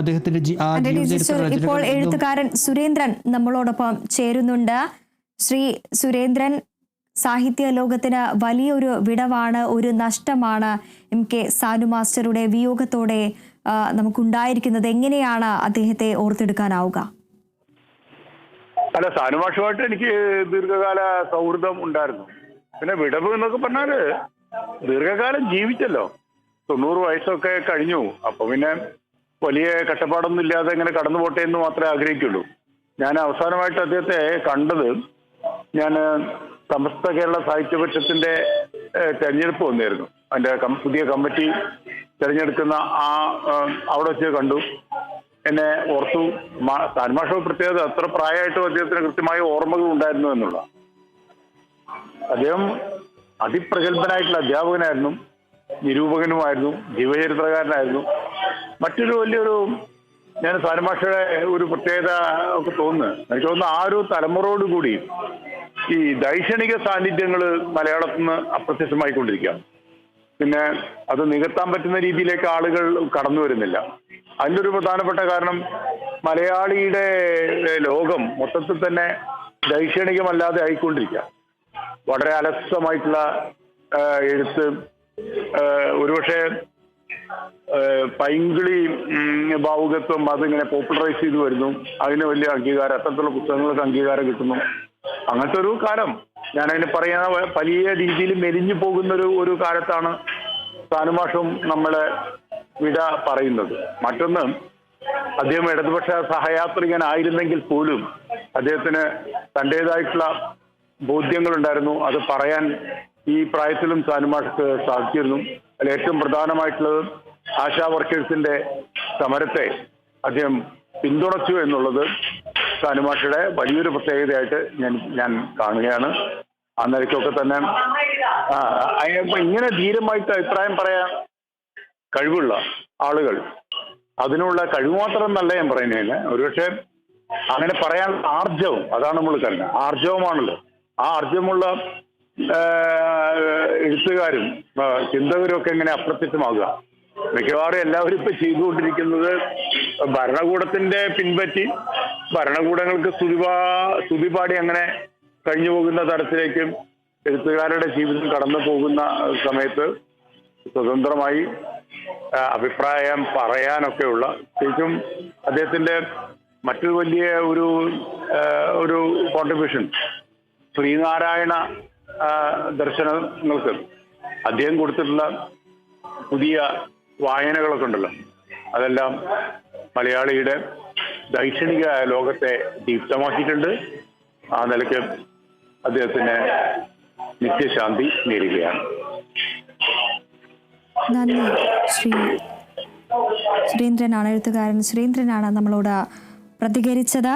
അദ്ദേഹത്തിന്റെ ഇപ്പോൾ എഴുത്തുകാരൻ സുരേന്ദ്രൻ നമ്മളോടൊപ്പം ചേരുന്നുണ്ട്. ശ്രീ സുരേന്ദ്രൻ, സാഹിത്യ ലോകത്തിന് വലിയൊരു വിടവാണ്, ഒരു നഷ്ടമാണ് MK സാനു മാസ്റ്ററുടെ വിയോഗത്തോടെ നമുക്കുണ്ടായിരിക്കുന്നത്. എങ്ങനെയാണ് അദ്ദേഹത്തെ ഓർത്തെടുക്കാനാവുക? അല്ല, സാനു മാഷുമായിട്ട് എനിക്ക് ദീർഘകാല സൗഹൃദം ഉണ്ടായിരുന്നു. പിന്നെ വിടവ് എന്നൊക്കെ പറഞ്ഞാല് ദീർഘകാലം ജീവിച്ചല്ലോ, 90 വയസ്സൊക്കെ കഴിഞ്ഞു. അപ്പൊ പിന്നെ വലിയ കഷ്ടപ്പാടൊന്നും ഇല്ലാതെ ഇങ്ങനെ കടന്നു പോട്ടെ എന്ന് മാത്രമേ ആഗ്രഹിക്കുള്ളൂ. ഞാൻ അവസാനമായിട്ട് അദ്ദേഹത്തെ കണ്ടത്, ഞാൻ സമസ്ത കേരള സാഹിത്യ പരിഷത്തിന്റെ തെരഞ്ഞെടുപ്പ് വന്നായിരുന്നു. അതിന്റെ പുതിയ കമ്മിറ്റി തെരഞ്ഞെടുക്കുന്ന അവിടെ വെച്ച് കണ്ടു. എന്നെ ഓർത്തു. സാനുമാഷ പ്രത്യേകത, അത്ര പ്രായമായിട്ടും അദ്ദേഹത്തിന് കൃത്യമായ ഓർമ്മകൾ ഉണ്ടായിരുന്നു എന്നുള്ള. അദ്ദേഹം അതിപ്രഗത്ഭനായിട്ടുള്ള അധ്യാപകനായിരുന്നു, നിരൂപകനുമായിരുന്നു, ജീവചരിത്രകാരനായിരുന്നു. മറ്റൊരു വലിയൊരു, ഞാൻ സാനുമാഷയുടെ ഒരു പ്രത്യേകത ഒക്കെ എനിക്ക് തോന്നുന്നു ആ ഒരു തലമുറയോടുകൂടി ഈ ദൈക്ഷണിക സാന്നിധ്യങ്ങൾ മലയാളത്തിൽ നിന്ന് അപ്രത്യക്ഷമായിക്കൊണ്ടിരിക്കുകയാണ്. പിന്നെ അത് നികത്താൻ പറ്റുന്ന രീതിയിലേക്ക് ആളുകൾ കടന്നു വരുന്നില്ല. അതിൻ്റെ ഒരു പ്രധാനപ്പെട്ട കാരണം മലയാളിയുടെ ലോകം മൊത്തത്തിൽ തന്നെ ദൈക്ഷണികമല്ലാതെ ആയിക്കൊണ്ടിരിക്കുക. വളരെ അലസമായിട്ടുള്ള എഴുത്ത്, ഒരുപക്ഷെ പൈങ്കിളി ഭാവുകത്വം അതിങ്ങനെ പോപ്പുലറൈസ് ചെയ്തു വരുന്നു. അതിന് വലിയ അംഗീകാരം, അത്തരത്തിലുള്ള പുസ്തകങ്ങൾക്ക് അംഗീകാരം കിട്ടുന്നു. അങ്ങനത്തെ ഒരു കാലം, ഞാനതിന് പറയുന്ന വലിയ രീതിയിൽ മെലിഞ്ഞു പോകുന്ന ഒരു കാലത്താണ് സാനുമാഷും നമ്മളെ വിട പറയുന്നത്. മറ്റൊന്ന്, അദ്ദേഹം ഇടതുപക്ഷ സഹയാത്രികനായിരുന്നെങ്കിൽ പോലും അദ്ദേഹത്തിന് തൻ്റെതായിട്ടുള്ള ബോധ്യങ്ങളുണ്ടായിരുന്നു. അത് പറയാൻ ഈ പ്രായത്തിലും സാനുമാഷക്ക് സാധിച്ചിരുന്നു. അതിൽ ഏറ്റവും പ്രധാനമായിട്ടുള്ളത് ആശാ വർക്കേഴ്സിന്റെ സമരത്തെ അദ്ദേഹം പിന്തുണച്ചു എന്നുള്ളത് സാനുമാഷയുടെ വലിയൊരു പ്രത്യേകതയായിട്ട് ഞാൻ കാണുകയാണ്. ആ നിലയ്ക്കൊക്കെ തന്നെ ഇങ്ങനെ ധീരമായിട്ട് അഭിപ്രായം പറയാൻ കഴിവുള്ള ആളുകൾ, അതിനുള്ള കഴിവ് മാത്രം എന്നല്ല ഞാൻ പറയുന്നതിന്, ഒരുപക്ഷെ അങ്ങനെ പറയാൻ ആർജവം, അതാണ് നമ്മൾ കരുതുന്നത്. ആർജവമാണല്ലോ. ആ ആർജവമുള്ള എഴുത്തുകാരും ചിന്തകരും ഒക്കെ എങ്ങനെ അപ്രത്യക്ഷമാകുക? മിക്കവാറും എല്ലാവരും ഇപ്പൊ ചെയ്തുകൊണ്ടിരിക്കുന്നത് ഭരണകൂടത്തിന്റെ പിൻപറ്റി ഭരണകൂടങ്ങൾക്ക് സ്തുതിപാടി അങ്ങനെ കഴിഞ്ഞു പോകുന്ന തരത്തിലേക്ക് എഴുത്തുകാരുടെ ജീവിതം കടന്നു പോകുന്ന സമയത്ത് സ്വതന്ത്രമായി അഭിപ്രായം പറയാനൊക്കെയുള്ള, ശരിക്കും അദ്ദേഹത്തിന്റെ മറ്റൊരു വലിയ ഒരു കോൺട്രിബ്യൂഷൻ ശ്രീനാരായണ ദർശനങ്ങൾക്ക് അദ്ദേഹം കൊടുത്തിട്ടുള്ള പുതിയ വായനകളൊക്കെ ഉണ്ടല്ലോ, അതെല്ലാം മലയാളിയുടെ ദൈക്ഷണിക ലോകത്തെ ദീപ്തമാക്കിയിട്ടുണ്ട്. ആ നിലയ്ക്ക് അദ്ദേഹത്തിന് നിത്യശാന്തി നേരുകയാണ്. നന്ദി. ശ്രീ സുരേന്ദ്രനാണ്, എഴുത്തുകാരൻ സുരേന്ദ്രനാണ് നമ്മളോട് പ്രതികരിച്ചത്.